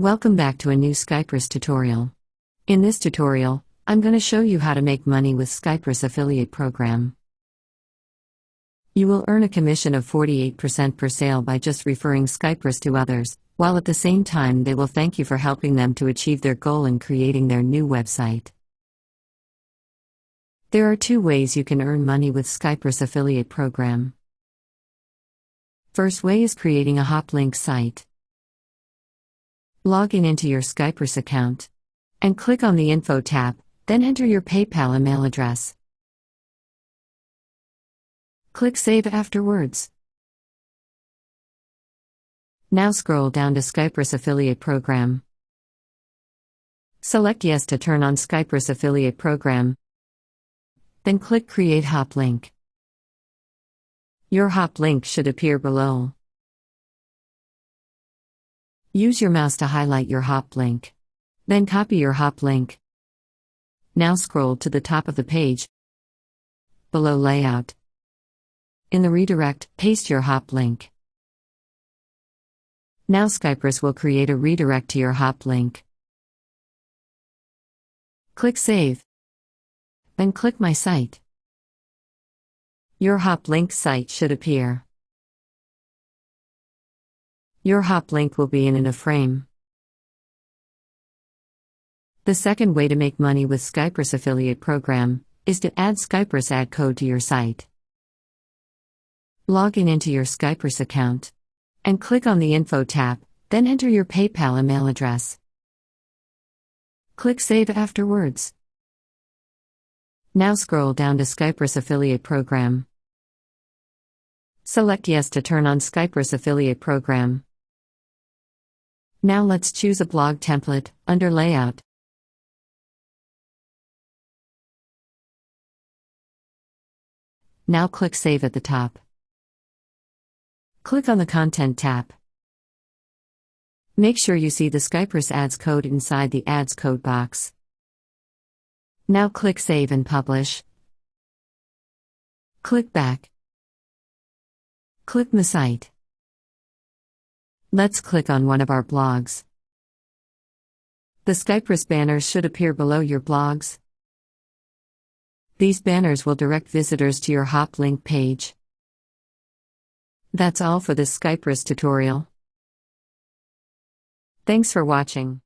Welcome back to a new Skypress tutorial. In this tutorial, I'm going to show you how to make money with Skypress affiliate program. You will earn a commission of 48% per sale by just referring Skypress to others, while at the same time they will thank you for helping them to achieve their goal in creating their new website. There are two ways you can earn money with Skypress affiliate program. First way is creating a hop link site. Log in into your Skypress account and click on the Info tab, then enter your PayPal email address. Click Save afterwards. Now scroll down to Skypress affiliate program. Select Yes to turn on Skypress affiliate program. Then click Create Hop Link. Your hop link should appear below. Use your mouse to highlight your hop link. Then copy your hop link. Now scroll to the top of the page. Below Layout. In the redirect, paste your hop link. Now Skypress will create a redirect to your hop link. Click Save. Then click My Site. Your hop link site should appear. Your hop link will be in a frame. The second way to make money with Skypress affiliate program is to add Skypress ad code to your site. Log in into your Skypress account and click on the Info tab, then enter your PayPal email address. Click Save afterwards. Now scroll down to Skypress affiliate program. Select Yes to turn on Skypress affiliate program. Now let's choose a blog template under Layout. Now click Save at the top. Click on the Content tab. Make sure you see the Skypress ads code inside the ads code box. Now click Save and Publish. Click Back. Click My Site. Let's click on one of our blogs. The Skypress banners should appear below your blogs. These banners will direct visitors to your hop link page. That's all for this Skypress tutorial. Thanks for watching.